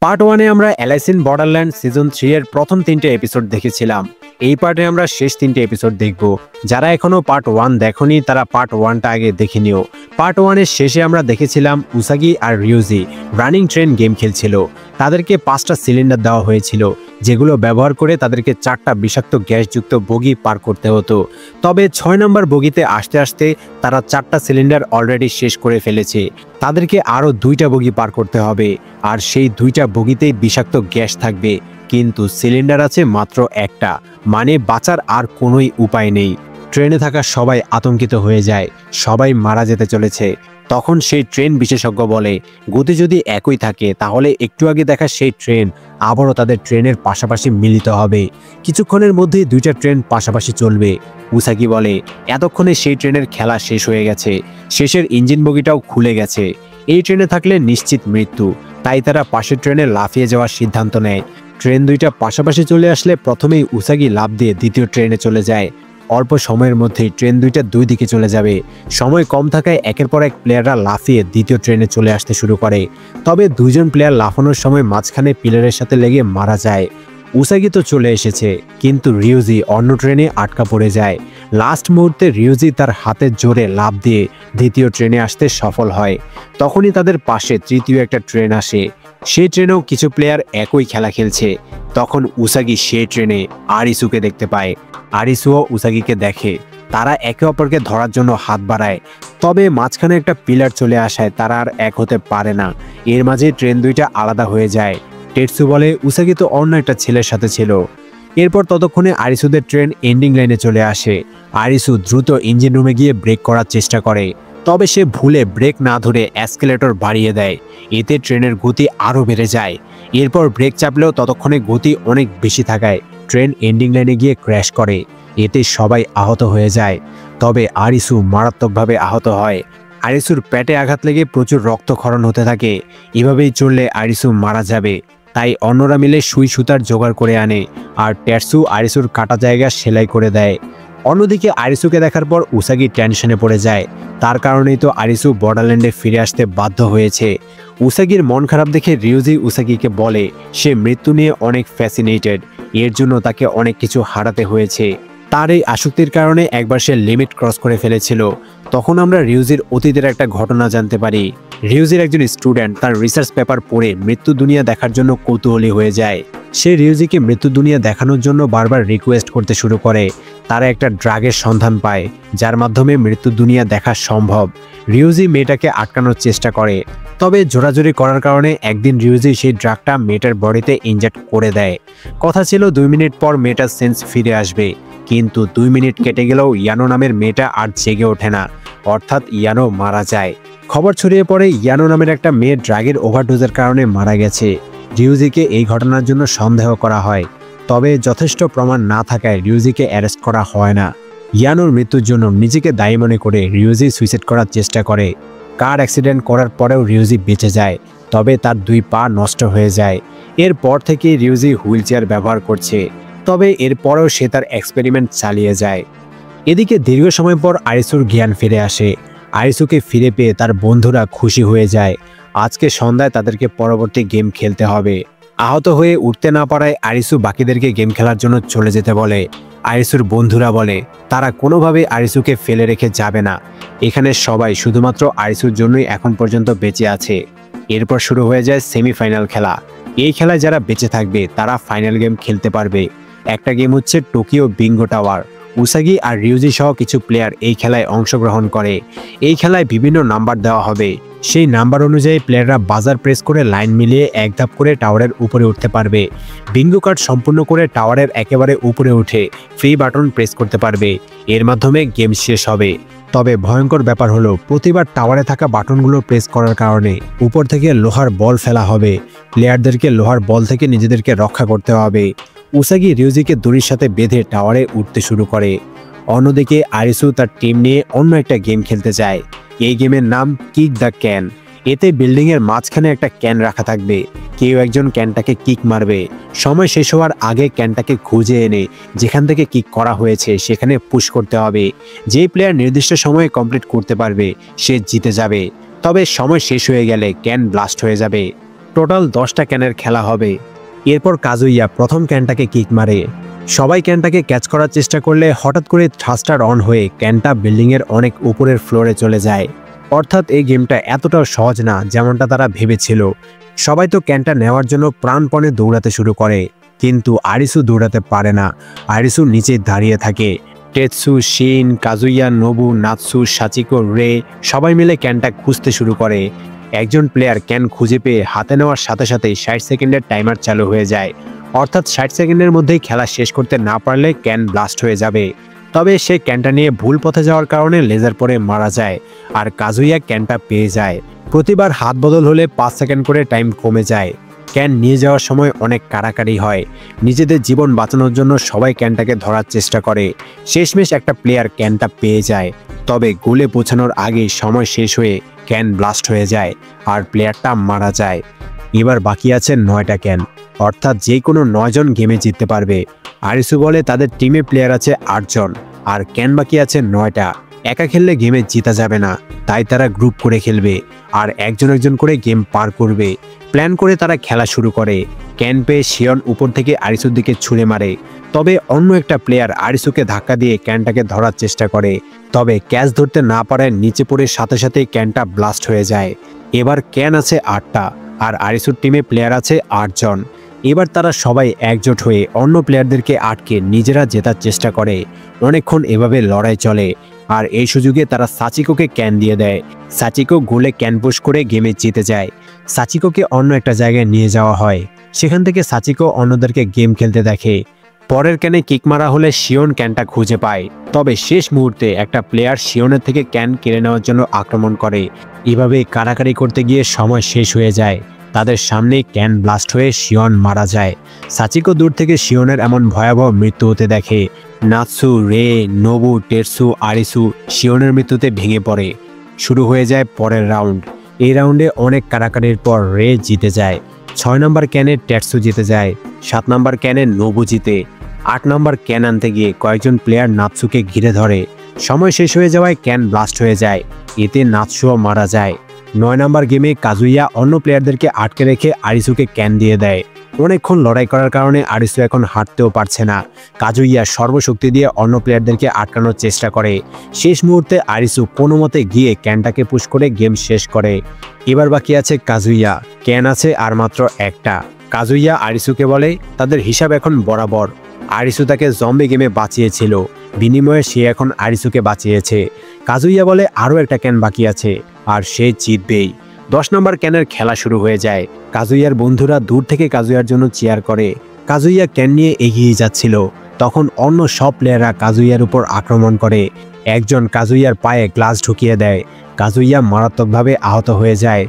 Part 1-এ আমরা Alice in borderland season 3 এর প্রথম 3টে এপিসোড দেখেছিলাম। এই পার্টে আমরা শেষ 3টে এপিসোড দেখব। যারা এখনো পার্ট 1 দেখোনি তারা পার্ট 1টা আগে দেখে নিও। পার্ট 1-এর শেষে আমরা দেখেছিলাম উসাগি আর রিউজি রানিং ট্রেন গেম খেলছিল। তাদেরকে 5টা সিলিন্ডার দেওয়া হয়েছিল, যেগুলো ব্যবহার করে তাদেরকে 4টা বিষাক্ত গ্যাসযুক্ত বগি পার করতে হতো। তবে 6 নম্বর বগিতে আসতে আসতে তারা 4টা সিলিন্ডার অলরেডি শেষ করে ফেলেছে। তাদেরকে আরও 2টা বগি পার করতে হবে, আর সেই 2টা বগিতেই বিষাক্ত গ্যাস থাকবে, কিন্তু সিলিন্ডার আছে মাত্র একটা, মানে বাঁচার আর কোনোই উপায় নেই। ট্রেনে থাকা সবাই আতঙ্কিত হয়ে যায়, সবাই মারা যেতে চলেছে। তখন সেই ট্রেন বিশেষজ্ঞ বলে, গতি যদি একই থাকে তাহলে একটু আগে দেখা সেই ট্রেন আবারও তাদের ট্রেনের পাশাপাশি মিলিত হবে। কিছুক্ষণের মধ্যেই 2টা ট্রেন পাশাপাশি চলবে। উসাগি বলে, এতক্ষণে সেই ট্রেনের খেলা শেষ হয়ে গেছে, শেষের ইঞ্জিন বগিটাও খুলে গেছে। এই ট্রেনে থাকলে নিশ্চিত মৃত্যু, তাই তারা পাশের ট্রেনে লাফিয়ে যাওয়ার সিদ্ধান্ত নেয়। ট্রেন 2টা পাশাপাশি চলে আসলে প্রথমেই উসাগি লাফ দিয়ে দ্বিতীয় ট্রেনে চলে যায়। অল্প সময়ের মধ্যেই ট্রেন 2টা 2 দিকে চলে যাবে। সময় কম থাকায় একের পর এক প্লেয়াররা লাফিয়ে দ্বিতীয় ট্রেনে চলে আসতে শুরু করে। তবে 2জন প্লেয়ার লাফানোর সময় মাঝখানে পিলারের সাথে লেগে মারা যায়। উসাগি তো চলে এসেছে, কিন্তু রিউজি অন্য ট্রেনে আটকা পড়ে যায়। লাস্ট মুহূর্তে রিউজি তার হাতের জোরে লাফ দিয়ে দ্বিতীয় ট্রেনে আসতে সফল হয়। তখনই তাদের পাশে তৃতীয় একটা ট্রেন আসে। সেই ট্রেনেও কিছু প্লেয়ার একই খেলা খেলছে। তখন উসাগি সেই ট্রেনে আরিসুকে দেখতে পায়। আরিসুও উসাগিকে দেখে। তারা একে অপরকে ধরার জন্য হাত বাড়ায়, তবে মাঝখানে একটা পিলার চলে আসায় তারা আর এক হতে পারে না। এর মাঝে ট্রেন 2টা আলাদা হয়ে যায়। টেটসু বলে, উসাগি তো অন্য একটা ছেলের সাথে ছিল। এরপর ততক্ষণে আরিসুদের ট্রেন এন্ডিং লাইনে চলে আসে। আরিসু দ্রুত ইঞ্জিন রুমে গিয়ে ব্রেক করার চেষ্টা করে, তবে সে ভুলে ব্রেক না ধরে এসকেলেটর বাড়িয়ে দেয়। এতে ট্রেনের গতি আরও বেড়ে যায়। এরপর ব্রেক চাপলেও ততক্ষণে গতি অনেক বেশি থাকায় ট্রেন এন্ডিং লাইনে গিয়ে ক্র্যাশ করে। এতে সবাই আহত হয়ে যায়, তবে আরিসু মারাত্মকভাবে আহত হয়। আরিসুর পেটে আঘাত লেগে প্রচুর রক্তক্ষরণ হতে থাকে। এভাবেই চললে আরিসু মারা যাবে, তাই অন্যরা মিলে সুই সুতার জোগাড় করে আনে, আর টেটসু আরিসুর কাটা জায়গা সেলাই করে দেয়। অন্যদিকে আরিসুকে দেখার পর উসাগি টেনশনে পড়ে যায়। তার কারণেই তো আরিসু বর্ডারল্যান্ডে ফিরে আসতে বাধ্য হয়েছে। উসাগির মন খারাপ দেখে রিউজি উসাগিকে বলে সে মৃত্যু নিয়ে অনেক ফ্যাসিনেটেড, এর জন্য তাকে অনেক কিছু হারাতে হয়েছে। তার এই আসক্তির কারণে একবার সে লিমিট ক্রস করে ফেলেছিল। তখন আমরা রিউজির অতীতের একটা ঘটনা জানতে পারি। রিউজির একজন স্টুডেন্ট তার রিসার্চ পেপার পড়ে মৃত্যু দুনিয়া দেখার জন্য কৌতূহলী হয়ে যায়। সে রিউজিকে মৃত্যু দুনিয়া দেখানোর জন্য বারবার রিকোয়েস্ট করতে শুরু করে। তারা একটা ড্রাগের সন্ধান পায়, যার মাধ্যমে মৃত্যু দুনিয়া দেখা সম্ভব। রিউজি মেয়েটাকে আটকানোর চেষ্টা করে, তবে জোরাজোরি করার কারণে একদিন রিউজি সেই ড্রাগটা মেয়েটার বডিতে ইনজেক্ট করে দেয়। কথা ছিল 2 মিনিট পর মেয়েটার সেন্স ফিরে আসবে, কিন্তু 2 মিনিট কেটে গেলেও ইয়ানো নামের মেয়েটা আর জেগে ওঠে না, অর্থাৎ ইয়ানো মারা যায়। খবর ছড়িয়ে পড়ে ইয়ানো নামের একটা মেয়ে ড্রাগের ওভারডোজের কারণে মারা গেছে। রিউজিকে এই ঘটনার জন্য সন্দেহ করা হয়, তবে যথেষ্ট প্রমাণ না থাকায় রিউজিকে অ্যারেস্ট করা হয় না। ইয়ানোর মৃত্যুর জন্য নিজেকে দায়ী মনে করে রিউজি সুইসাইড করার চেষ্টা করে। কার অ্যাক্সিডেন্ট করার পরেও রিউজি বেঁচে যায়, তবে তার 2 পা নষ্ট হয়ে যায়। এরপর থেকে রিউজি হুইল চেয়ার ব্যবহার করছে, তবে এরপরেও সে তার এক্সপেরিমেন্ট চালিয়ে যায়। এদিকে দীর্ঘ সময় পর আরিসুর জ্ঞান ফিরে আসে। আরিসুকে ফিরে পেয়ে তার বন্ধুরা খুশি হয়ে যায়। আজকে সন্ধ্যায় তাদেরকে পরবর্তী গেম খেলতে হবে। আহত হয়ে উঠতে না পারায় আরিসু বাকিদেরকে গেম খেলার জন্য চলে যেতে বলে। আরিসুর বন্ধুরা বলে তারা কোনোভাবেই আরিসুকে ফেলে রেখে যাবে না। এখানে সবাই শুধুমাত্র আরিসুর জন্যই এখন পর্যন্ত বেঁচে আছে। এরপর শুরু হয়ে যায় সেমিফাইনাল খেলা। এই খেলায় যারা বেঁচে থাকবে তারা ফাইনাল গেম খেলতে পারবে। একটা গেম হচ্ছে টোকিও বিঙ্গো টাওয়ার। উসাগি আর রিউজি সহ কিছু প্লেয়ার এই খেলায় অংশগ্রহণ করে। এই খেলায় বিভিন্ন নাম্বার দেওয়া হবে। সেই নাম্বার অনুযায়ী প্লেয়াররা বাজার প্রেস করে লাইন মিলিয়ে এক ধাপ করে টাওয়ারের উপরে উঠতে পারবে। বিঙ্গো কার্ড সম্পূর্ণ করে টাওয়ারের একেবারে উপরে উঠে ফ্রি বাটন প্রেস করতে পারবে। এর মাধ্যমে গেম শেষ হবে। তবে ভয়ঙ্কর ব্যাপার হলো প্রতিবার টাওয়ারে থাকা বাটনগুলো প্রেস করার কারণে উপর থেকে লোহার বল ফেলা হবে। প্লেয়ারদেরকে লোহার বল থেকে নিজেদেরকে রক্ষা করতে হবে। উসাগি রিউজিকে দড়ির সাথে বেঁধে টাওয়ারে উঠতে শুরু করে। অন্যদিকে আরিসু তার টিম নিয়ে অন্য একটা গেম খেলতে যায়। এই গেমের নাম কিক দ্য ক্যান। এতে বিল্ডিংয়ের মাঝখানে একটা ক্যান রাখা থাকবে। কেউ একজন ক্যানটাকে কিক মারবে। সময় শেষ হওয়ার আগে ক্যানটাকে খুঁজে এনে যেখান থেকে কিক করা হয়েছে সেখানে পুশ করতে হবে। যে প্লেয়ার নির্দিষ্ট সময়ে কমপ্লিট করতে পারবে সে জিতে যাবে, তবে সময় শেষ হয়ে গেলে ক্যান ব্লাস্ট হয়ে যাবে। টোটাল 10টা ক্যানের খেলা হবে। এরপর কাজুইয়া প্রথম ক্যানটাকে কিক মারে। সবাই ক্যানটাকে ক্যাচ করার চেষ্টা করলে হঠাৎ করে থ্রাস্টার অন হয়ে ক্যানটা বিল্ডিংয়ের অনেক উপরের ফ্লোরে চলে যায়। অর্থাৎ এই গেমটা এতটাও সহজ না যেমনটা তারা ভেবেছিল। সবাই তো ক্যানটা নেওয়ার জন্য প্রাণপণে দৌড়াতে শুরু করে, কিন্তু আরিসু দৌড়াতে পারে না। আরিসু নিচে দাঁড়িয়ে থাকে। টেৎসু, শিন, কাজুইয়া, নোবু, নাৎসু, সাচিকো, রে সবাই মিলে ক্যানটা খুঁজতে শুরু করে। একজন প্লেয়ার ক্যান খুঁজে পেয়ে হাতে নেওয়ার সাথে সাথেই 60 সেকেন্ডের টাইমার চালু হয়ে যায়। অর্থাৎ 60 সেকেন্ডের মধ্যেই খেলা শেষ করতে না পারলে ক্যান ব্লাস্ট হয়ে যাবে। তবে সে ক্যানটা নিয়ে ভুল পথে যাওয়ার কারণে লেজার পরে মারা যায়, আর কাজুইয়া ক্যানটা পেয়ে যায়। প্রতিবার হাত বদল হলে 5 সেকেন্ড করে টাইম কমে যায়। ক্যান নিয়ে যাওয়ার সময় অনেক কাড়াকাড়ি হয়। নিজেদের জীবন বাঁচানোর জন্য সবাই ক্যানটাকে ধরার চেষ্টা করে। শেষমেশ একটা প্লেয়ার ক্যানটা পেয়ে যায়, তবে গোলে পৌঁছানোর আগেই সময় শেষ হয়ে ক্যান ব্লাস্ট হয়ে যায় আর প্লেয়ারটা মারা যায়। এবার বাকি আছে 9টা ক্যান, অর্থাৎ যে কোনো 9 জন গেমে জিততে পারবে। আরিসু বলে তাদের টিমে প্লেয়ার আছে 8 জন, আর ক্যান বাকি আছে 9টা। একা খেললে গেমে জিতা যাবে না, তাই তারা গ্রুপ করে খেলবে আর একজন একজন করে গেম পার করবে। প্ল্যান করে তারা খেলা শুরু করে। ক্যান পেয়ে শিয়ন উপর থেকে আরিসুর দিকে ছুঁড়ে মারে, তবে অন্য একটা প্লেয়ার আরিসুকে ধাক্কা দিয়ে ক্যানটাকে ধরার চেষ্টা করে, তবে ক্যাচ ধরতে না পারায় নিচে পড়ে সাথে সাথে ক্যানটা ব্লাস্ট হয়ে যায়। এবার ক্যান আছে 8টা আর আরিসুর টিমে প্লেয়ার আছে 8 জন। এবার তারা সবাই একজোট হয়ে অন্য প্লেয়ারদেরকে আটকে নিজেরা জেতার চেষ্টা করে। অনেকক্ষণ এভাবে লড়াই চলে, আর এই সুযোগে তারা সাচিকোকে ক্যান দিয়ে দেয়। সাচিকো গোলে ক্যান পুশ করে গেমে জিতে যায়। সাচিকোকে অন্য একটা জায়গায় নিয়ে যাওয়া হয়। সেখান থেকে সাচিকো অন্যদেরকে গেম খেলতে দেখে। পরের ক্যানে কিক মারা হলে শিওন ক্যানটা খুঁজে পায়, তবে শেষ মুহূর্তে একটা প্লেয়ার শিওনের থেকে ক্যান কেড়ে নেওয়ার জন্য আক্রমণ করে। এভাবে কাড়াকাড়ি করতে গিয়ে সময় শেষ হয়ে যায়। তাদের সামনে ক্যান ব্লাস্ট হয়ে শিওন মারা যায়। সাচিকো দূর থেকে শিওনের এমন ভয়াবহ মৃত্যু হতে দেখে। নাৎসু, রে, নোবু, টেৎসু, আরিসু শিওনের মৃত্যুতে ভেঙে পড়ে। শুরু হয়ে যায় পরের রাউন্ড। এই রাউন্ডে অনেক কাড়াকাড়ির পর রে জিতে যায়। 6 নম্বর ক্যানে টেৎসু জিতে যায়। 7 নম্বর ক্যানে নোবু জিতে। 8 নম্বর ক্যান আনতে গিয়ে কয়েকজন প্লেয়ার নাৎসুকে ঘিরে ধরে। সময় শেষ হয়ে যাওয়ায় ক্যান ব্লাস্ট হয়ে যায়। এতে নাৎসুও মারা যায়। 9 নম্বর গেমে কাজুইয়া অন্য প্লেয়ারদেরকে আটকে রেখে আরিসুকে ক্যান দিয়ে দেয়। অনেকক্ষণ লড়াই করার কারণে আরিসু এখন হাঁটতেও পারছে না। কাজুইয়া সর্বশক্তি দিয়ে অন্য প্লেয়ারদেরকে আটকানোর চেষ্টা করে। শেষ মুহূর্তে আরিসু কোনো মতে গিয়ে ক্যানটাকে পুশ করে গেম শেষ করে। এবার বাকি আছে কাজুইয়া। ক্যান আছে আর মাত্র একটা। কাজুইয়া আরিসুকে বলে তাদের হিসাব এখন বরাবর। আরিসু তাকে জম্বি গেমে বাঁচিয়েছিল, বিনিময়ে সে এখন আরিসুকে বাঁচিয়েছে। কাজুইয়া বলে আরও একটা ক্যান বাকি আছে আর সে জিতবেই। 10 নম্বর ক্যানের খেলা শুরু হয়ে যায়। কাজুইয়ার বন্ধুরা দূর থেকে কাজুইয়ার জন্য চিয়ার করে। কাজুইয়া ক্যান নিয়ে এগিয়ে যাচ্ছিল, তখন অন্য সব প্লেয়াররা কাজুইয়ার উপর আক্রমণ করে। একজন কাজুইয়ার পায়ে গ্লাস ঢুকিয়ে দেয়। কাজুইয়া মারাত্মকভাবে আহত হয়ে যায়।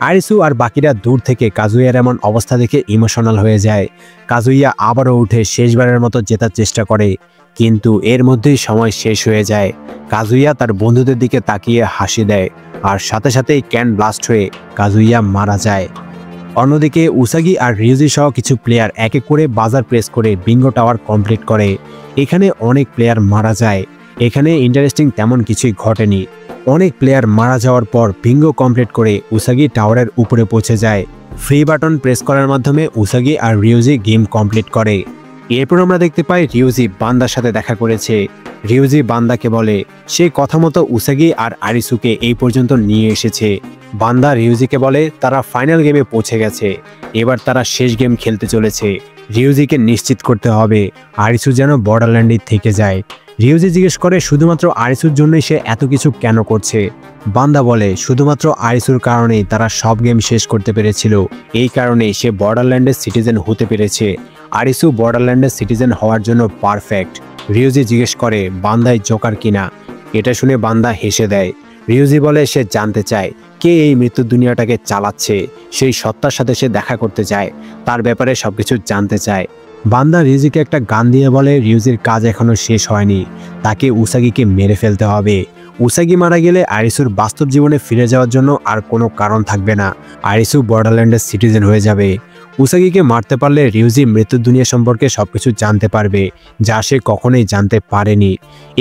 আরিসু আর বাকিরা দূর থেকে কাজুইয়ার এমন অবস্থা দেখে ইমোশনাল হয়ে যায়। কাজুইয়া আবারও উঠে শেষবারের মতো জেতার চেষ্টা করে, কিন্তু এর মধ্যেই সময় শেষ হয়ে যায়। কাজুইয়া তার বন্ধুদের দিকে তাকিয়ে হাসি দেয়, আর সাথে সাথেই ক্যান ব্লাস্ট হয়ে কাজুইয়া মারা যায়। অন্যদিকে উসাগি আর রিউজি সহ কিছু প্লেয়ার এক এক করে বাজার প্রেস করে বিঙ্গো টাওয়ার কমপ্লিট করে। এখানে অনেক প্লেয়ার মারা যায়। এখানে ইন্টারেস্টিং তেমন কিছুই ঘটেনি। অনেক প্লেয়ার মারা যাওয়ার পর বিঙ্গো কমপ্লিট করে উসাগি টাওয়ারের উপরে পৌঁছে যায়। ফ্রি বাটন প্রেস করার মাধ্যমে উসাগি আর রিউজি গেম কমপ্লিট করে। এরপর আমরা দেখতে পাই রিউজি বান্দার সাথে দেখা করেছে। রিউজি বান্দাকে বলে সে কথা মতো উসাগি আর আরিসুকে এই পর্যন্ত নিয়ে এসেছে। বান্দা রিউজিকে বলে তারা ফাইনাল গেমে পৌঁছে গেছে, এবার তারা শেষ গেম খেলতে চলেছে। রিউজিকে নিশ্চিত করতে হবে আরিসু যেন বর্ডারল্যান্ডে থেকে যায়। রিউজি জিজ্ঞেস করে শুধুমাত্র আরিসুর জন্যই সে এত কিছু কেন করছে। বান্দা বলে শুধুমাত্র আরিসুর কারণেই তারা সব গেম শেষ করতে পেরেছিল, এই কারণেই সে বর্ডারল্যান্ডের সিটিজেন হতে পেরেছে। আরিসু বর্ডারল্যান্ডের সিটিজেন হওয়ার জন্য পারফেক্ট। রিউজি জিজ্ঞেস করে বান্দায় জোকার কিনা। এটা শুনে বান্দা হেসে দেয়। রিউজি বলে সে জানতে চায় কে এই মৃত্যুর দুনিয়াটাকে চালাচ্ছে। সেই সত্তার সাথে সে দেখা করতে চায়, তার ব্যাপারে সবকিছু জানতে চায়। বান্দা রিউজিকে একটা গান দিয়ে বলে রিউজির কাজ এখনো শেষ হয়নি, তাকে উসাগিকে মেরে ফেলতে হবে। উসাগি মারা গেলে আরিসুর বাস্তব জীবনে ফিরে যাওয়ার জন্য আর কোনো কারণ থাকবে না। আরিসু বর্ডারল্যান্ডের সিটিজেন হয়ে যাবে। উসাগিকে মারতে পারলে রিউজি মৃত্যুর দুনিয়া সম্পর্কে সবকিছু জানতে পারবে, যা সে কখনোই জানতে পারেনি।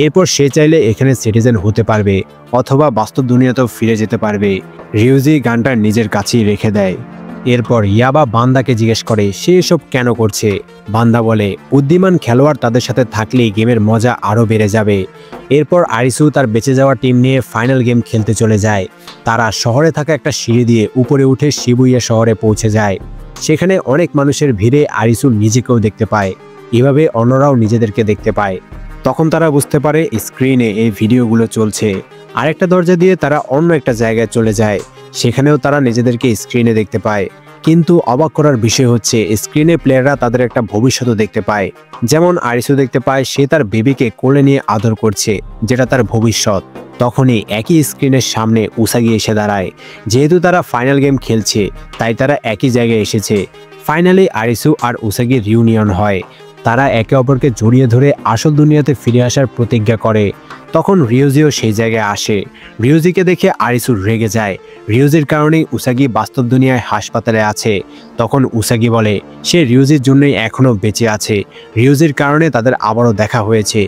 এরপর সে চাইলে এখানে সিটিজেন হতে পারবে অথবা বাস্তব দুনিয়াতেও ফিরে যেতে পারবে। রিউজি গানটা নিজের কাছেই রেখে দেয়। এরপর ইয়াবা বান্দাকে জিজ্ঞেস করে সে এসব কেন করছে। বান্দা বলে বুদ্ধিমান খেলোয়াড় তাদের সাথে থাকলেই গেমের মজা আরও বেড়ে যাবে। এরপর আরিসু তার বেঁচে যাওয়া টিম নিয়ে ফাইনাল গেম খেলতে চলে যায়। তারা শহরে থাকা একটা সিঁড়ি দিয়ে উপরে উঠে শিবুইয়া শহরে পৌঁছে যায়। সেখানে অনেক মানুষের ভিড়ে আরিসু নিজেকেও দেখতে পায়, এভাবে অন্যরাও নিজেদেরকে দেখতে পায়। তখন তারা বুঝতে পারে স্ক্রিনে এই ভিডিওগুলো চলছে। আরেকটা দরজা দিয়ে তারা অন্য একটা জায়গায় চলে যায়, সেখানেও তারা নিজেদেরকে স্ক্রিনে দেখতে পায়। কিন্তু অবাক করার বিষয় হচ্ছে স্ক্রিনে প্লেয়াররা তাদের একটা ভবিষ্যৎও দেখতে পায়। যেমন আরিসু দেখতে পায় সে তার বেবিকে কোলে নিয়ে আদর করছে, যেটা তার ভবিষ্যৎ। তখনই একই স্ক্রিনের সামনে উসাগি এসে দাঁড়ায়। যেহেতু তারা ফাইনাল গেম খেলছে তাই তারা একই জায়গায় এসেছে। ফাইনালি আরিসু আর উসাগির রিউনিয়ন হয়। তারা একে অপরকে জড়িয়ে ধরে আসল দুনিয়াতে ফিরে আসার প্রতিজ্ঞা করে। তখন রিউজিও সেই জায়গায় আসে। রিউজিকে দেখে আরিসু রেগে যায়। রিউজির কারণেই উসাগি বাস্তব দুনিয়ায় হাসপাতালে আছে। তখন উসাগি বলে সে রিউজির জন্যই এখনও বেঁচে আছে, রিউজির কারণে তাদের আবারও দেখা হয়েছে।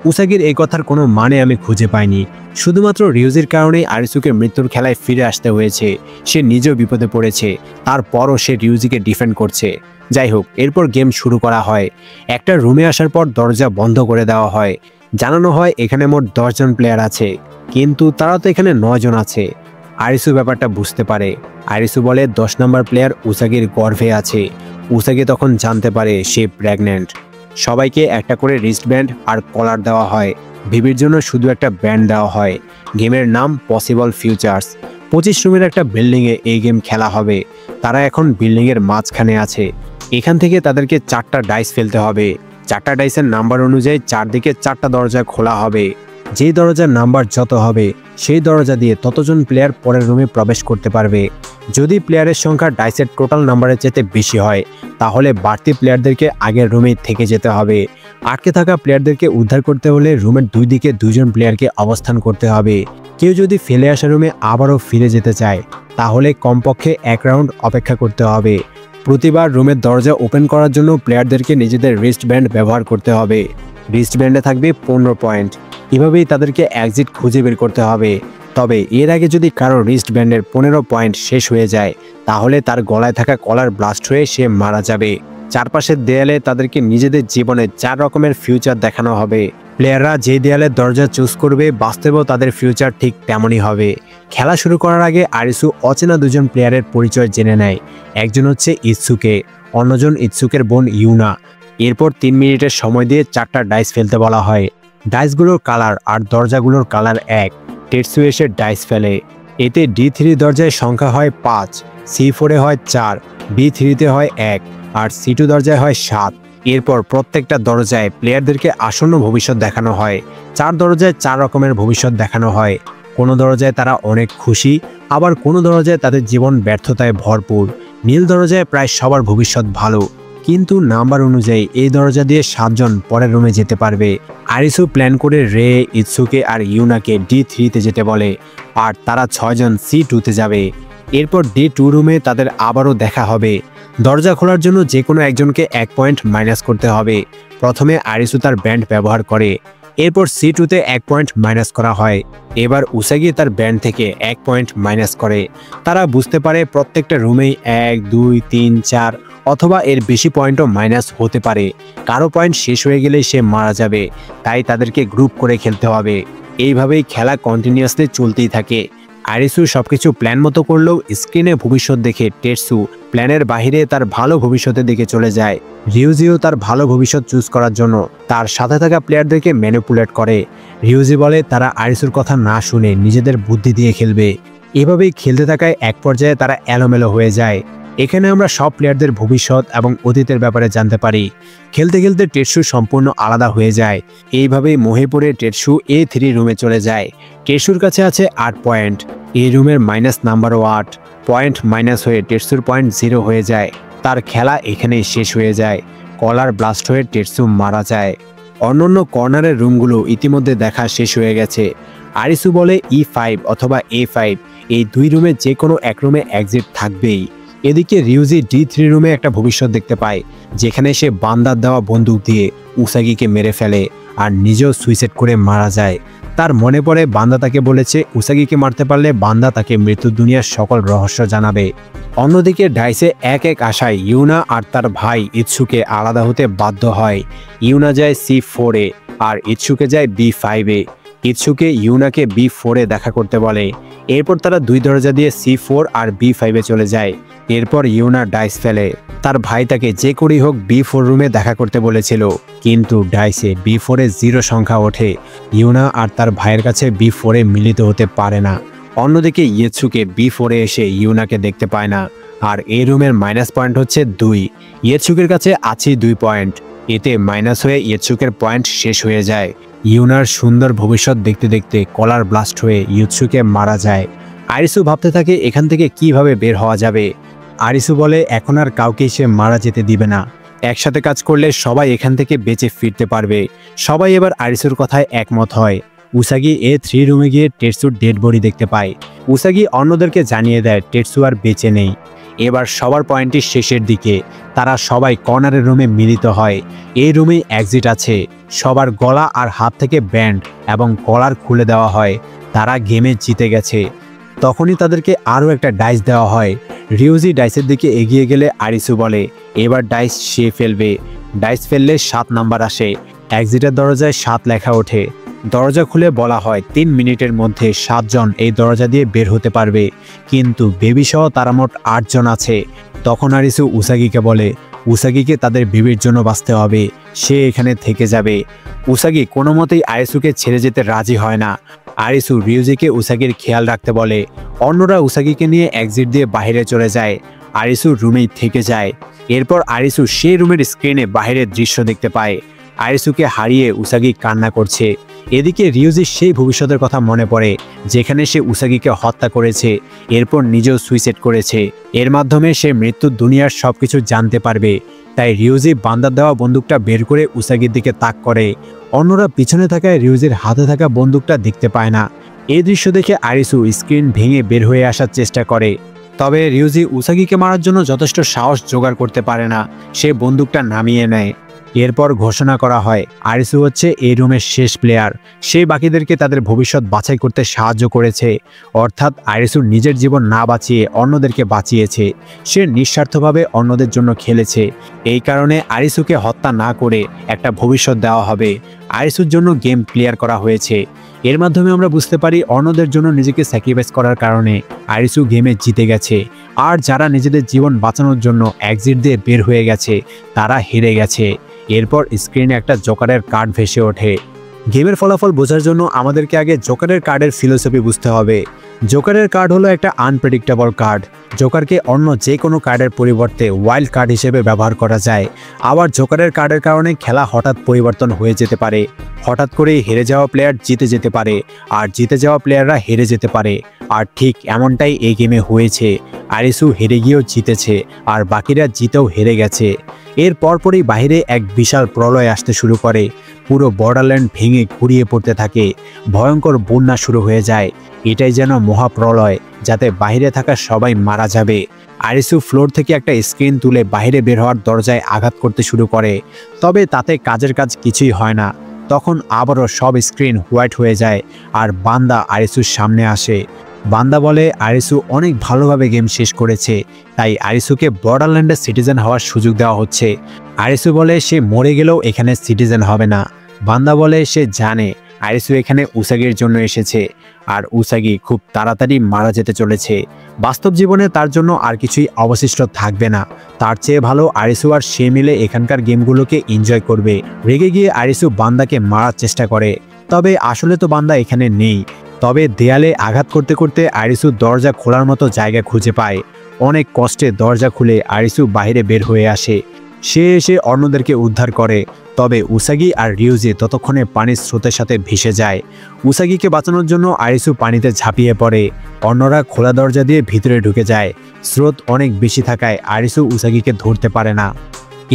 উসাগির এই কথার কোনো মানে আমি খুঁজে পাইনি। শুধুমাত্র রিউজির কারণেই আরিসুকে মৃত্যুর খেলায় ফিরে আসতে হয়েছে। সে নিজেও বিপদে পড়েছে, তারপরও সে রিউজিকে ডিফেন্ড করছে। যাই হোক, এরপর গেম শুরু করা হয়। একটা রুমে আসার পর দরজা বন্ধ করে দেওয়া হয়। জানানো হয় এখানে মোট 10 জন প্লেয়ার আছে, কিন্তু তারা তো এখানে 9 জন আছে। আরিসু ব্যাপারটা বুঝতে পারে। আরিসু বলে 10 নম্বর প্লেয়ার উসাগির গর্ভে আছে। উসাগি তখন জানতে পারে সে প্রেগন্যান্ট। সবাইকে একটা করে রিস্টব্যান্ড আর কলার দেওয়া হয়। ভিভির জন্য শুধু একটা ব্যান্ড দেওয়া হয়। গেমের নাম পসিবল ফিউচার্স। 25 রুমের একটা বিল্ডিংয়ে এই গেম খেলা হবে। তারা এখন বিল্ডিংয়ের মাঝখানে আছে। এখান থেকে তাদেরকে 4টা ডাইস ফেলতে হবে। 4টা ডাইসের নাম্বার অনুযায়ী চারদিকে 4টা দরজা খোলা হবে। যেই দরজার নাম্বার যত হবে সেই দরজা দিয়ে ততজন প্লেয়ার পরের রুমে প্রবেশ করতে পারবে। যদি প্লেয়ারের সংখ্যা ডাইসের টোটাল নাম্বারের চেয়ে বেশি হয় তাহলে বাড়তি প্লেয়ারদেরকে আগের রুমে থেকে যেতে হবে। আটকে থাকা প্লেয়ারদেরকে উদ্ধার করতে হলে রুমের দুই দিকে 2 জন প্লেয়ারকে অবস্থান করতে হবে। কেউ যদি ফেলে আসা রুমে আবারও ফিরে যেতে চায় তাহলে কমপক্ষে 1 রাউন্ড অপেক্ষা করতে হবে। প্রতিবার রুমের দরজা ওপেন করার জন্য প্লেয়ারদেরকে নিজেদের রিস্টব্যান্ড ব্যবহার করতে হবে। রিস্টব্যান্ডে থাকবে 15 পয়েন্ট। এভাবেই তাদেরকে এক্সিট খুঁজে বের করতে হবে। তবে এর আগে যদি কারো রিস্টব্যান্ডের 15 পয়েন্ট শেষ হয়ে যায় তাহলে তার গলায় থাকা কলার ব্লাস্ট হয়ে সে মারা যাবে। চারপাশের দেয়ালে তাদেরকে নিজেদের জীবনে 4 রকমের ফিউচার দেখানো হবে। প্লেয়াররা যে দেয়ালের দরজা চুজ করবে বাস্তবেও তাদের ফিউচার ঠিক তেমনই হবে। খেলা শুরু করার আগে আরিসু অচেনা 2 জন প্লেয়ারের পরিচয় জেনে নেয়। একজন হচ্ছে ইৎসুকে, অন্যজন ইৎসুকের বোন ইউনা। এরপর 3 মিনিটের সময় দিয়ে 4টা ডাইস ফেলতে বলা হয়। ডাইসগুলোর কালার আর দরজাগুলোর কালার এক। টেটসু এসে ডাইস ফেলে। এতে D3 দরজায় সংখ্যা হয় 5, C4-এ হয় 4, B3-তে হয় 1 আর C2 দরজায় হয় 7। এরপর প্রত্যেকটা দরজায় প্লেয়ারদেরকে আসন্ন ভবিষ্যৎ দেখানো হয়। 4 দরজায় 4 রকমের ভবিষ্যৎ দেখানো হয়। কোনো দরজায় তারা অনেক খুশি, আবার কোনো দরজায় তাদের জীবন ব্যর্থতায় ভরপুর। নীল দরজায় প্রায় সবার ভবিষ্যৎ ভালো, কিন্তু নাম্বার অনুযায়ী এই দরজা দিয়ে 7 জন পরের রুমে যেতে পারবে। আরিসু প্ল্যান করে রে, ইৎসুকে আর ইউনাকে D3-তে যেতে বলে, আর তারা 6 জন C2-তে যাবে। এরপর D2 রুমে তাদের আবারও দেখা হবে। দরজা খোলার জন্য যে কোনো একজনকে 1 পয়েন্ট মাইনাস করতে হবে। প্রথমে আরিসু তার ব্যান্ড ব্যবহার করে, এরপর C2-তে 1 পয়েন্ট মাইনাস করা হয়। এবার উসাগি তার ব্যান্ড থেকে 1 পয়েন্ট মাইনাস করে। তারা বুঝতে পারে প্রত্যেকটা রুমেই 1, 2, 3, 4 অথবা এর বেশি পয়েন্টও মাইনাস হতে পারে। কারো পয়েন্ট শেষ হয়ে গেলে সে মারা যাবে, তাই তাদেরকে গ্রুপ করে খেলতে হবে। এইভাবেই খেলা কন্টিনিউয়াসলি চলতেই থাকে। আরিসু সবকিছু প্ল্যান মতো করলেও স্ক্রিনে ভবিষ্যৎ দেখে টেটসু প্ল্যানের বাইরে তার ভালো ভবিষ্যতের দিকে চলে যায়। রিউজিও তার ভালো ভবিষ্যৎ চুজ করার জন্য তার সাথে থাকা প্লেয়ারদেরকে ম্যানিপুলেট করে। রিউজি বলে তারা আরিসুর কথা না শুনে নিজেদের বুদ্ধি দিয়ে খেলবে। এভাবেই খেলতে থাকায় এক পর্যায়ে তারা এলোমেলো হয়ে যায়। এখানে আমরা সব প্লেয়ারদের ভবিষ্যৎ এবং অতীতের ব্যাপারে জানতে পারি। খেলতে খেলতে টেটসু সম্পূর্ণ আলাদা হয়ে যায়। এইভাবেই মোহে পড়ে টেটসু A3 রুমে চলে যায়। টেটসুর কাছে আছে 8 পয়েন্ট। এই রুমের মাইনাস নাম্বারও 8 পয়েন্ট। মাইনাস হয়ে টেটসুর পয়েন্ট 0 হয়ে যায়। তার খেলা এখানেই শেষ হয়ে যায়। কলার ব্লাস্ট হয়ে টেটসু মারা যায়। অন্যান্য কর্নারের রুমগুলো ইতিমধ্যে দেখা শেষ হয়ে গেছে। আরিসু বলে E5 অথবা A5 এই 2 রুমে যে কোনো এক রুমে এক্সিট থাকবেই। এদিকে রিউজি D3 রুমে একটা ভবিষ্যৎ দেখতে পায়, যেখানে সে বান্দার দেওয়া বন্দুক দিয়ে উসাগিকে মেরে ফেলে আর নিজেও সুইসাইড করে মারা যায়। তার মনে পড়ে বান্দা তাকে বলেছে উসাগিকে মারতে পারলে বান্দা তাকে মৃত্যু দুনিয়ার সকল রহস্য জানাবে। অন্যদিকে ডাইসে এক এক আশায় ইউনা আর তার ভাই ইৎসুকে আলাদা হতে বাধ্য হয়। ইউনা যায় C4-এ আর ইৎসুকে যায় B5-এ। ইৎসুকে ইউনাকে B4-এ দেখা করতে বলে। এরপর তারা দুই দরজা দিয়ে C4 আর B5-এ চলে যায়। এরপর ইউনা ডাইস ফেলে। তার ভাই তাকে যে করেই হোক B4 রুমে দেখা করতে বলেছিল, কিন্তু ডাইসে B4-এ 0 সংখ্যা ওঠে। ইউনা আর তার ভাইয়ের কাছে B4-এ মিলিত হতে পারে না। অন্যদিকে ইয়েৎসুকে B4-এ এসে ইউনাকে দেখতে পায় না, আর এই রুমের মাইনাস পয়েন্ট হচ্ছে 2। ইয়েৎসুকের কাছে আছে 2 পয়েন্ট। এতে মাইনাস হয়ে ইয়েৎসুকের পয়েন্ট শেষ হয়ে যায়। ইউনার সুন্দর ভবিষ্যৎ দেখতে দেখতে কলার ব্লাস্ট হয়ে ইয়েৎসুকে মারা যায়। আরিসু ভাবতে থাকে এখান থেকে কিভাবে বের হওয়া যাবে। আরিসু বলে এখন আর কাউকেই সে মারা যেতে দিবে না। একসাথে কাজ করলে সবাই এখান থেকে বেঁচে ফিরতে পারবে। সবাই এবার আরিসুর কথায় একমত হয়। উসাগি A3 রুমে গিয়ে টেটসুর ডেড বডি দেখতে পায়। উসাগি অন্যদেরকে জানিয়ে দেয় টেটসু আর বেঁচে নেই। এবার সবার পয়েন্টটি শেষের দিকে। তারা সবাই কর্নারের রুমে মিলিত হয়। এই রুমে এক্সিট আছে। সবার গলা আর হাত থেকে ব্যান্ড এবং কলার খুলে দেওয়া হয়। তারা গেমে জিতে গেছে। তখনই তাদেরকে আরও একটা ডাইস দেওয়া হয়। রিউজি ডাইসের দিকে এগিয়ে গেলে আরিসু বলে এবার ডাইস সে ফেলবে। ডাইস ফেললে 7 নাম্বার আসে। এক্সিটের দরজায় 7 লেখা ওঠে। দরজা খুলে বলা হয় 3 মিনিটের মধ্যে 7 জন এই দরজা দিয়ে বের হতে পারবে, কিন্তু বেবি সহ তারা মোট 8 জন আছে। তখন আরিসু উসাগিকে বলে উসাগিকে তাদের বেবির জন্য বাঁচতে হবে, সে এখানে থেকে যাবে। উসাগি কোনো মতেই আরিসুকে ছেড়ে যেতে রাজি হয় না। আরিসু রিউজিকে উসাগির খেয়াল রাখতে বলে। অন্যরা উসাগিকে নিয়ে এক্সিট দিয়ে বাইরে চলে যায়। আরিসু রুমেই থেকে যায়। এরপর আরিসু সেই রুমের স্ক্রিনে বাইরের দৃশ্য দেখতে পায়। আরিসুকে হারিয়ে উসাগি কান্না করছে। এদিকে রিউজির সেই ভবিষ্যতের কথা মনে পড়ে যেখানে সে উসাগিকে হত্যা করেছে, এরপর নিজেও সুইসাইড করেছে। এর মাধ্যমে সে মৃত্যুর দুনিয়ার সবকিছু জানতে পারবে। তাই রিউজি বান্দার দেওয়া বন্দুকটা বের করে উসাগির দিকে তাক করে। অন্যরা পিছনে থাকায় রিউজির হাতে থাকা বন্দুকটা দেখতে পায় না। এই দৃশ্য দেখে আরিসু স্ক্রিন ভেঙে বের হয়ে আসার চেষ্টা করে। তবে রিউজি উসাগিকে মারার জন্য যথেষ্ট সাহস জোগাড় করতে পারে না। সে বন্দুকটা নামিয়ে নেয়। এরপর ঘোষণা করা হয় আরিসু হচ্ছে এই রুমের শেষ প্লেয়ার। সে বাকিদেরকে তাদের ভবিষ্যৎ বাছাই করতে সাহায্য করেছে। অর্থাৎ আরিসু নিজের জীবন না বাঁচিয়ে অন্যদেরকে বাঁচিয়েছে। সে নিঃস্বার্থভাবে অন্যদের জন্য খেলেছে। এই কারণে আরিসুকে হত্যা না করে একটা ভবিষ্যৎ দেওয়া হবে। আরিসুর জন্য গেম ক্লিয়ার করা হয়েছে। এর মাধ্যমে আমরা বুঝতে পারি অন্যদের জন্য নিজেকে স্যাক্রিফাইস করার কারণে আরিসু গেমে জিতে গেছে। আর যারা নিজেদের জীবন বাঁচানোর জন্য এক্সিট দিয়ে বের হয়ে গেছে তারা হেরে গেছে। এরপর স্ক্রিনে একটা জোকারের কার্ড ভেসে ওঠে। গেমের ফলাফল বোঝার জন্য আমাদেরকে আগে জোকারের কার্ডের ফিলোসফি বুঝতে হবে। জোকারের কার্ড হলো একটা আনপ্রেডিক্টেবল কার্ড। জোকারকে অন্য যে কোনো কার্ডের পরিবর্তে ওয়াইল্ড কার্ড হিসেবে ব্যবহার করা যায়। আবার জোকারের কার্ডের কারণে খেলা হঠাৎ পরিবর্তন হয়ে যেতে পারে। হঠাৎ করেই হেরে যাওয়া প্লেয়ার জিতে যেতে পারে, আর জিতে যাওয়া প্লেয়াররা হেরে যেতে পারে। আর ঠিক এমনটাই এই গেমে হয়েছে। আরিসু হেরে গিয়েও জিতেছে, আর বাকিরা জিতেও হেরে গেছে। এর পরপরই বাইরে এক বিশাল প্রলয় আসতে শুরু করে। পুরো বর্ডারল্যান্ড ভেঙে ঘুরিয়ে পড়তে থাকে। ভয়ঙ্কর বন্যা শুরু হয়ে যায়। এটাই যেন মহাপ্রলয়, যাতে বাইরে থাকা সবাই মারা যাবে। আরিসু ফ্লোর থেকে একটা স্ক্রিন তুলে বাইরে বের হওয়ার দরজায় আঘাত করতে শুরু করে। তবে তাতে কাজের কাজ কিছুই হয় না। তখন আবারও সব স্ক্রিন হোয়াইট হয়ে যায়, আর বান্দা আরিসুর সামনে আসে। বান্দা বলে আরিসু অনেক ভালোভাবে গেম শেষ করেছে, তাই আরিসুকে বর্ডারল্যান্ডের সিটিজেন হওয়ার সুযোগ দেওয়া হচ্ছে। আরিসু বলে সে মরে গেলেও এখানে সিটিজেন হবে না। বান্দা বলে সে জানে আরিসু এখানে উসাগির জন্য এসেছে, আর উসাগি খুব তাড়াতাড়ি মারা যেতে চলেছে। বাস্তব জীবনে তার জন্য আর কিছুই অবশিষ্ট থাকবে না। তার চেয়ে ভালো আরিসু আর সে মিলে এখানকার গেমগুলোকে এনজয় করবে। রেগে গিয়ে আরিসু বান্দাকে মারার চেষ্টা করে। তবে আসলে তো বান্দা এখানে নেই। তবে দেয়ালে আঘাত করতে করতে আরিসু দরজা খোলার মতো জায়গা খুঁজে পায়। অনেক কষ্টে দরজা খুলে আরিসু বাইরে বের হয়ে আসে। সে এসে অন্যদেরকে উদ্ধার করে। তবে উসাগি আর রিউজি ততক্ষণে পানির স্রোতের সাথে ভেসে যায়। উসাগিকে বাঁচানোর জন্য আরিসু পানিতে ঝাঁপিয়ে পড়ে। অন্যরা খোলা দরজা দিয়ে ভিতরে ঢুকে যায়। স্রোত অনেক বেশি থাকায় আরিসু উসাগিকে ধরতে পারে না।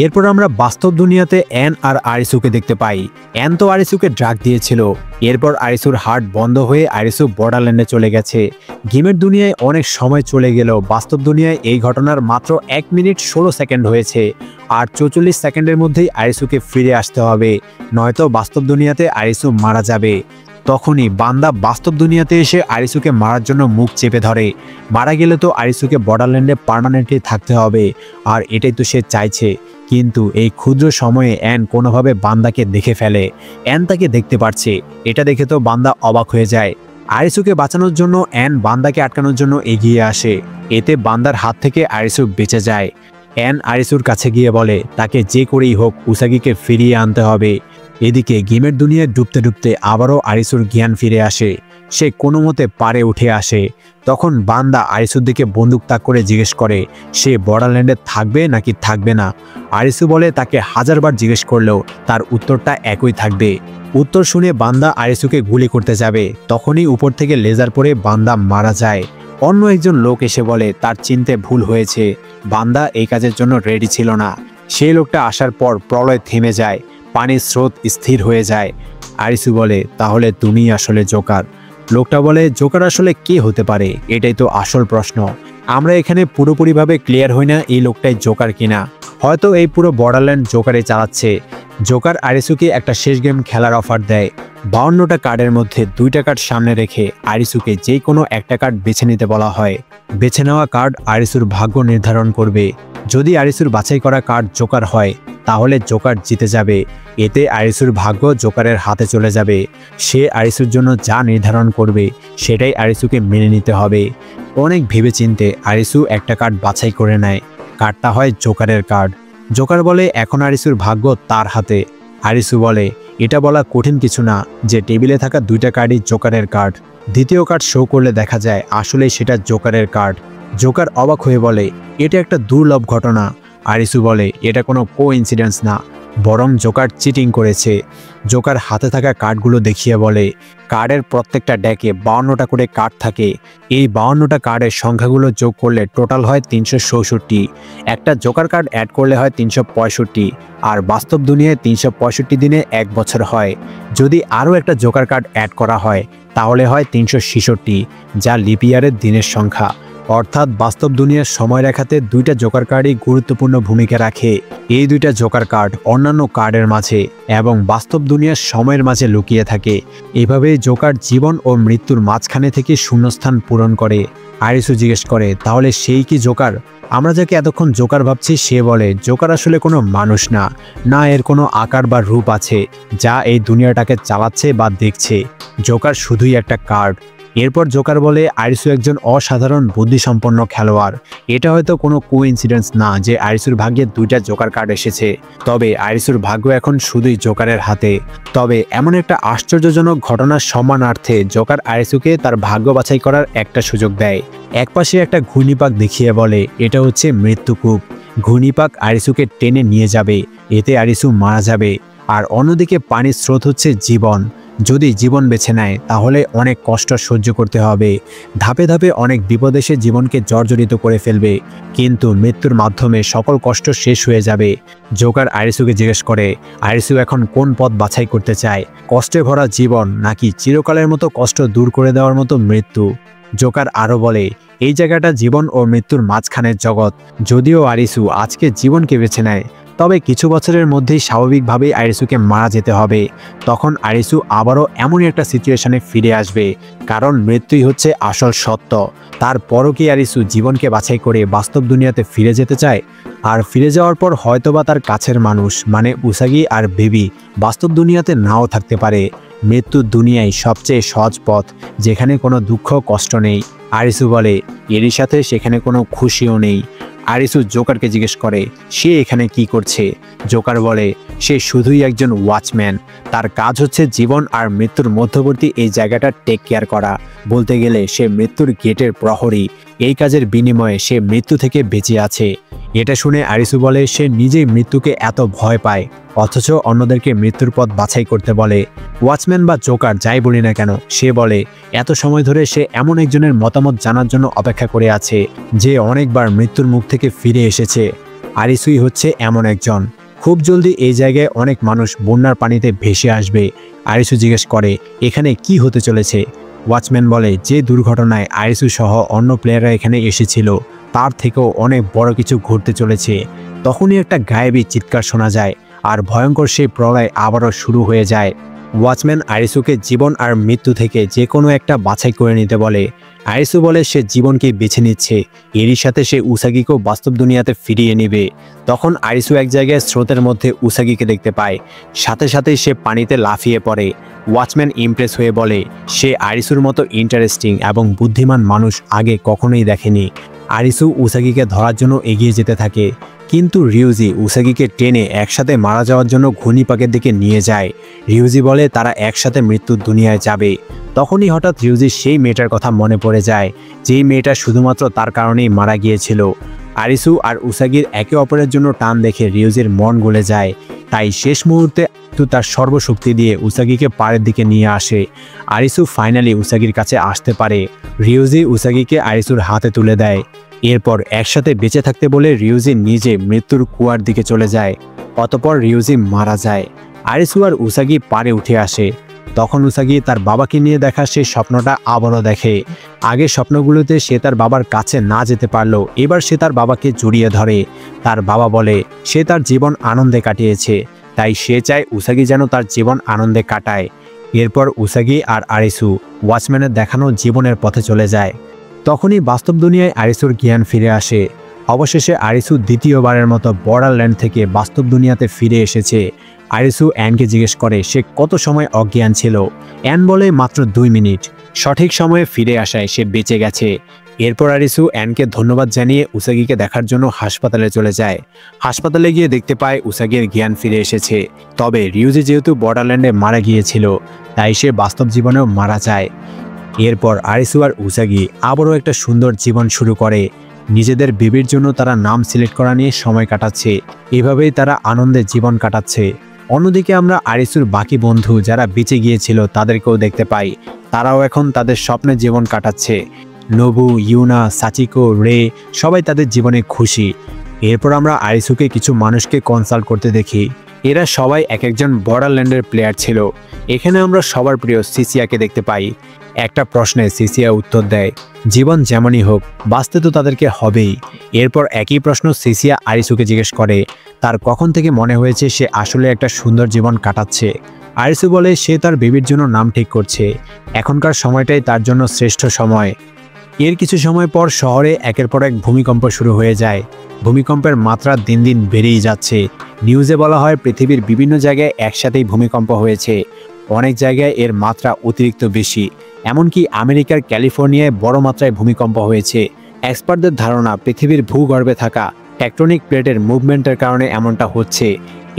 এরপর আমরা বাস্তব দুনিয়াতে অ্যান আর আরিসুকে দেখতে পাই। অ্যান তো আরিসুকে ড্রাগ দিয়েছিল। এরপর আরিসুর হার্ট বন্ধ হয়ে আরিসু বর্ডারল্যান্ডে চলে গেছে। গেমের দুনিয়ায় অনেক সময় চলে গেলেও বাস্তব দুনিয়ায় এই ঘটনার মাত্র 1 মিনিট 16 সেকেন্ড হয়েছে। আর 44 সেকেন্ডের মধ্যেই আরিসুকে ফিরে আসতে হবে, নয়তো বাস্তব দুনিয়াতে আরিসু মারা যাবে। তখনই বান্দা বাস্তব দুনিয়াতে এসে আরিসুকে মারার জন্য মুখ চেপে ধরে। মারা গেলে তো আরিসুকে বর্ডারল্যান্ডে পার্মানেন্টলি থাকতে হবে, আর এটাই তো সে চাইছে। কিন্তু এই ক্ষুদ্র সময়ে অ্যান কোনোভাবে বান্দাকে দেখে ফেলে। অ্যান তাকে দেখতে পারছে, এটা দেখে তো বান্দা অবাক হয়ে যায়। আরিসুকে বাঁচানোর জন্য অ্যান বান্দাকে আটকানোর জন্য এগিয়ে আসে। এতে বান্দার হাত থেকে আরিসু বেঁচে যায়। অ্যান আরিসুর কাছে গিয়ে বলে তাকে যে করেই হোক উসাগিকে ফিরিয়ে আনতে হবে। এদিকে গেমের দুনিয়ায় ডুবতে ডুবতে আবারও আরিসুর জ্ঞান ফিরে আসে। সে কোনো মতে পারে উঠে আসে। তখন বান্দা আরিসুর দিকে বন্দুক তাক করে জিজ্ঞেস করে সে বর্ডারল্যান্ডে থাকবে নাকি থাকবে না। আরিসু বলে তাকে হাজারবার জিজ্ঞেস করলেও তার উত্তরটা একই থাকবে। উত্তর শুনে বান্দা আরিসুকে গুলি করতে যাবে, তখনই উপর থেকে লেজার পড়ে বান্দা মারা যায়। অন্য একজন লোক এসে বলে তার চিনতে ভুল হয়েছে, বান্দা এই কাজের জন্য রেডি ছিল না। সেই লোকটা আসার পর প্রলয় থেমে যায়, পানির স্রোত স্থির হয়ে যায়। আরিসু বলে তাহলে তুমি আসলে জোকার। লোকটা বলে জোকার আসলে কে হতে পারে, এটাই তো আসল প্রশ্ন। আমরা এখানে পুরোপুরিভাবে ক্লিয়ার হই না এই লোকটাই জোকার কিনা। হয়তো এই পুরো বর্ডারল্যান্ড জোকারে চালাচ্ছে। জোকার আরিসুকে একটা শেষ গেম খেলার অফার দেয়। 52টা কার্ডের মধ্যে 2টা কার্ড সামনে রেখে আরিসুকে যে কোনো একটা কার্ড বেছে নিতে বলা হয়। বেছে নেওয়া কার্ড আরিসুর ভাগ্য নির্ধারণ করবে। যদি আরিসুর বাছাই করা কার্ড জোকার হয় তাহলে জোকার জিতে যাবে। এতে আরিসুর ভাগ্য জোকারের হাতে চলে যাবে। সে আরিসুর জন্য যা নির্ধারণ করবে সেটাই আরিসুকে মেনে নিতে হবে। অনেক ভেবেচিন্তে আরিসু একটা কার্ড বাছাই করে নেয়। কার্ডটা হয় জোকারের কার্ড। জোকার বলে এখন আরিসুর ভাগ্য তার হাতে। আরিসু বলে এটা বলা কঠিন কিছু না যে টেবিলে থাকা 2টা কার্ডই জোকারের কার্ড। দ্বিতীয় কার্ড শো করলে দেখা যায় আসলেই সেটা জোকারের কার্ড। জোকার অবাক হয়ে বলে এটা একটা দুর্লভ ঘটনা। আরিসু বলে এটা কোনো কোইন্সিডেন্স না, বরং জোকার চিটিং করেছে। জোকার হাতে থাকা কার্ডগুলো দেখিয়ে বলে কার্ডের প্রত্যেকটা ডেকে 52টা করে কার্ড থাকে। এই 52টা কার্ডের সংখ্যাগুলো যোগ করলে টোটাল হয় 366। একটা জোকার কার্ড অ্যাড করলে হয় 365, আর বাস্তব দুনিয়ায় 365 দিনে 1 বছর হয়। যদি আরও একটা জোকার কার্ড অ্যাড করা হয় তাহলে হয় 366, যা লিপ ইয়ারের দিনের সংখ্যা। অর্থাৎ বাস্তব দুনিয়ার সময় রেখাতে 2টা জোকার কার্ডই গুরুত্বপূর্ণ ভূমিকা রাখে। এই 2টা জোকার কার্ড অন্যান্য কার্ডের মাঝে এবং বাস্তব দুনিয়ার সময়ের মাঝে লুকিয়ে থাকে। এভাবে জোকার জীবন ও মৃত্যুর মাঝখানে থেকে শূন্যস্থান পূরণ করে। আরিসু জিজ্ঞেস করে তাহলে সেই কি জোকার? আমরা যাকে এতক্ষণ জোকার ভাবছি সে বলে জোকার আসলে কোনো মানুষ না, না এর কোনো আকার বা রূপ আছে যা এই দুনিয়াটাকে চালাচ্ছে বা দেখছে। জোকার শুধুই একটা কার্ড। এরপর জোকার বলে আরিসু একজন অসাধারণ বুদ্ধিসম্পন্ন খেলোয়াড়। এটা হয়তো কোনো কোইন্সিডেন্স না যে আরিসুর ভাগ্যে 2টা জোকার কার্ড এসেছে, তবে আরিসুর ভাগ্য এখন শুধুই জোকারের হাতে। তবে এমন একটা আশ্চর্যজনক ঘটনার সম্মানার্থে জোকার আরিসুকে তার ভাগ্য বাছাই করার একটা সুযোগ দেয়। একপাশে একটা ঘূর্ণিপাক দেখিয়ে বলে এটা হচ্ছে মৃত্যুকূপ। ঘূর্ণিপাক আরিসুকে টেনে নিয়ে যাবে, এতে আরিসু মারা যাবে। আর অন্যদিকে পানির স্রোত হচ্ছে জীবন। যদি জীবন বেছে নেয় তাহলে অনেক কষ্ট সহ্য করতে হবে। ধাপে ধাপে অনেক বিপদ এসে জীবনকে জর্জরিত করে ফেলবে, কিন্তু মৃত্যুর মাধ্যমে সকল কষ্ট শেষ হয়ে যাবে। জোকার আরিসুকে জিজ্ঞেস করে আরিসু এখন কোন পথ বাছাই করতে চায়, কষ্টে ভরা জীবন নাকি চিরকালের মতো কষ্ট দূর করে দেওয়ার মতো মৃত্যু। জোকার আরও বলে এই জায়গাটা জীবন ও মৃত্যুর মাঝখানের জগৎ। যদিও আরিসু আজকে জীবনকে বেছে নেয়, তবে কিছু বছরের মধ্যেই স্বাভাবিকভাবেই আরিসুকে মারা যেতে হবে। তখন আরিসু আবারও এমনই একটা সিচুয়েশনে ফিরে আসবে, কারণ মৃত্যুই হচ্ছে আসল সত্য। তারপরও কি আরিসু জীবনকে বাছাই করে বাস্তব দুনিয়াতে ফিরে যেতে চায়? আর ফিরে যাওয়ার পর হয়তোবা তার কাছের মানুষ মানে উসাগি আর বেবি বাস্তব দুনিয়াতে নাও থাকতে পারে। মৃত্যুর দুনিয়ায় সবচেয়ে সহজ পথ, যেখানে কোনো দুঃখ কষ্ট নেই। আরিসু বলে এরই সাথে সেখানে কোনো খুশিও নেই। আরিসু জোকারকে জিজ্ঞেস করে সে এখানে কি করছে। জোকার বলে সে শুধুই একজন ওয়াচম্যান। তার কাজ হচ্ছে জীবন আর মৃত্যুর মধ্যবর্তী এই জায়গাটা টেক কেয়ার করা। বলতে গেলে সে মৃত্যুর গেটের প্রহরী। এই কাজের বিনিময়ে সে মৃত্যু থেকে বেঁচে আছে। এটা শুনে আরিসু বলে সে নিজেই মৃত্যুকে এত ভয় পায়, অথচ অন্যদেরকে মৃত্যুর পথ বাছাই করতে বলে। ওয়াচম্যান বা জোকার যাই বলি না কেন, সে বলে এত সময় ধরে সে এমন একজনের মতামত জানার জন্য অপেক্ষা করে আছে যে অনেকবার মৃত্যুর মুখ থেকে ফিরে এসেছে। আরিসুই হচ্ছে এমন একজন। খুব জলদি এই জায়গায় অনেক মানুষ বন্যার পানিতে ভেসে আসবে। আরিসু জিজ্ঞেস করে এখানে কি হতে চলেছে। ওয়াচম্যান বলে যে দুর্ঘটনায় আরিসু সহ অন্য প্লেয়াররা এখানে এসেছিল তার থেকেও অনেক বড় কিছু ঘটতে চলেছে। তখনই একটা গায়েবী চিৎকার শোনা যায় আর ভয়ঙ্কর সেই প্রলয় আবারও শুরু হয়ে যায়। ওয়াচম্যান আরিসুকে জীবন আর মৃত্যু থেকে যে কোনো একটা বাছাই করে নিতে বলে। আরিসু বলে সে জীবনকে বেছে নিচ্ছে, এরই সাথে সে উসাগিকেও বাস্তব দুনিয়াতে ফিরিয়ে নেবে। তখন আরিসু এক জায়গায় স্রোতের মধ্যে উসাগিকে দেখতে পায়, সাথে সাথে সে পানিতে লাফিয়ে পড়ে। ওয়াচম্যান ইমপ্রেস হয়ে বলে সে আরিসুর মতো ইন্টারেস্টিং এবং বুদ্ধিমান মানুষ আগে কখনোই দেখেনি। আরিসু উসাগিকে ধরার জন্য এগিয়ে যেতে থাকে, কিন্তু রিউজি উসাগিকে টেনে একসাথে মারা যাওয়ার জন্য ঘূর্ণিপাকের দিকে নিয়ে যায়। রিউজি বলে তারা একসাথে মৃত্যুর দুনিয়ায় যাবে। তখনই হঠাৎ রিউজির সেই মেয়েটার কথা মনে পড়ে যায়, যেই মেয়েটা শুধুমাত্র তার কারণেই মারা গিয়েছিল। আরিসু আর উসাগির একে অপরের জন্য টান দেখে রিউজির মন গলে যায়, তাই শেষ মুহূর্তে তার সর্বশক্তি দিয়ে উসাগিকে পাড়ের দিকে নিয়ে আসে। আরিসু ফাইনালি উসাগির কাছে আসতে পারে। রিউজি উসাগিকে আরিসুর হাতে তুলে দেয়। এরপর একসাথে বেঁচে থাকতে বলে রিউজি নিজে মৃত্যুর কুয়ার দিকে চলে যায়। অতপর রিউজি মারা যায়। আরিসু আর উসাগি পাড়ে উঠে আসে। তখন উসাগি তার বাবাকে নিয়ে দেখা সেই স্বপ্নটা আবারও দেখে। আগের স্বপ্নগুলোতে সে তার বাবার কাছে না যেতে পারলো, এবার সে তার বাবাকে জড়িয়ে ধরে। তার বাবা বলে সে তার জীবন আনন্দে কাটিয়েছে, তাই সে চায় উসাগি যেন তার জীবন আনন্দে কাটায়। এরপর উসাগি আর আরিসু ওয়াচম্যানের দেখানো জীবনের পথে চলে যায়। তখনই বাস্তব দুনিয়ায় আরিসুর জ্ঞান ফিরে আসে। অবশেষে আরিসু দ্বিতীয়বারের মতো বর্ডারল্যান্ড থেকে বাস্তব দুনিয়াতে ফিরে এসেছে। আরিসু অ্যানকে জিজ্ঞেস করে সে কত সময় অজ্ঞান ছিল। অ্যান বলে মাত্র 2 মিনিট। সঠিক সময়ে ফিরে আসায় সে বেঁচে গেছে। এরপর আরিসু অ্যানকে ধন্যবাদ জানিয়ে উসাগিকে দেখার জন্য হাসপাতালে চলে যায়। হাসপাতালে গিয়ে দেখতে পায় উসাগির জ্ঞান ফিরে এসেছে। তবে রিউজি যেহেতু বর্ডারল্যান্ডে মারা গিয়েছিল, তাই সে বাস্তব জীবনেও মারা যায়। এরপর আরিসু আর উসাগি আবারও একটা সুন্দর জীবন শুরু করে। নিজেদের বেবির জন্য তারা নাম সিলেক্ট করা নিয়ে সময় কাটাচ্ছে। এভাবেই তারা আনন্দে জীবন কাটাচ্ছে। অন্যদিকে আমরা আরিসুর বাকি বন্ধু যারা বেঁচে গিয়েছিল তাদেরকেও দেখতে পাই। তারাও এখন তাদের স্বপ্নে জীবন কাটাচ্ছে। নোবু, ইউনা, সাচিকো, রে সবাই তাদের জীবনে খুশি। এরপর আমরা আরিসুকে কিছু মানুষকে কনসাল্ট করতে দেখি। এরা সবাই এক একজন বর্ডারল্যান্ডের প্লেয়ার ছিল। এখানে আমরা সবার প্রিয় সিসিয়াকে দেখতে পাই। একটা প্রশ্নে সিসিয়া উত্তর দেয় জীবন যেমনই হোক বাঁচতে তো তাদেরকে হবেই। এরপর একই প্রশ্ন সিসিয়া আরিসুকে জিজ্ঞেস করে তার কখন থেকে মনে হয়েছে সে আসলে একটা সুন্দর জীবন কাটাচ্ছে। আরিসু বলে সে তার বেবির জন্য নাম ঠিক করছে, এখনকার সময়টাই তার জন্য শ্রেষ্ঠ সময়। এর কিছু সময় পর শহরে একের পর এক ভূমিকম্প শুরু হয়ে যায়। ভূমিকম্পের মাত্রা দিন দিন বেড়েই যাচ্ছে। নিউজে বলা হয় পৃথিবীর বিভিন্ন জায়গায় একসাথেই ভূমিকম্প হয়েছে। অনেক জায়গায় এর মাত্রা অতিরিক্ত বেশি। এমনকি আমেরিকার ক্যালিফোর্নিয়ায় বড় মাত্রায় ভূমিকম্প হয়েছে। এক্সপার্টদের ধারণা পৃথিবীর ভূগর্ভে থাকা টেকটনিক প্লেটের মুভমেন্টের কারণে এমনটা হচ্ছে।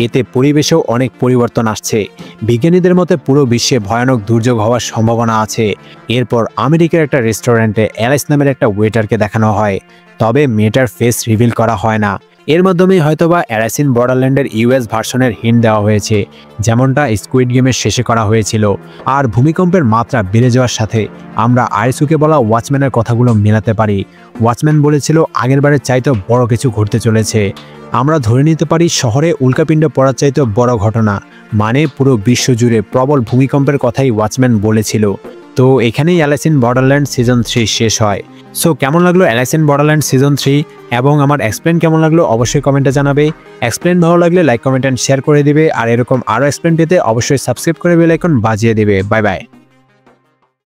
এতে পরিবেশেও অনেক পরিবর্তন আসছে। বিজ্ঞানীদের মতে পুরো বিশ্বে ভয়ানক দুর্যোগ হওয়ার সম্ভাবনা আছে। এরপর আমেরিকার একটা রেস্টুরেন্টে অ্যালাইস নামের একটা ওয়েটারকে দেখানো হয়, তবে মেয়েটার ফেস রিভিল করা হয় না। এর মাধ্যমেই হয়তোবা অ্যালাইস ইন বর্ডারল্যান্ডের ইউএস ভার্সনের হিন্ট দেওয়া হয়েছে, যেমনটা স্কুইড গেমের শেষে করা হয়েছিল। আর ভূমিকম্পের মাত্রা বেড়ে যাওয়ার সাথে আমরা আরিসুকে বলা ওয়াচম্যানের কথাগুলো মেলাতে পারি। ওয়াচম্যান বলেছিল আগেরবারের চাইতেও বড় কিছু ঘটতে চলেছে। আমরা ধরে নিতে পারি শহরে উল্কাপিণ্ড পড়ার চাইতেও বড় ঘটনা, মানে পুরো বিশ্বজুড়ে প্রবল ভূমিকম্পের কথাই ওয়াচম্যান বলেছিল। তো এখানেই অ্যালাইস ইন বর্ডারল্যান্ড সিজন 3 শেষ হয়। সো কেমন লাগলো অ্যালাইস ইন বর্ডারল্যান্ড সিজন 3 এবং আমার এক্সপ্লেন কেমন লাগলো অবশ্যই কমেন্টে জানাবে। এক্সপ্লেন ভালো লাগলে লাইক, কমেন্ট অ্যান্ড শেয়ার করে দিবে। আর এরকম আরও এক্সপ্লেন পেতে অবশ্যই সাবস্ক্রাইব করে বেল আইকন বাজিয়ে দিবে। Bye bye.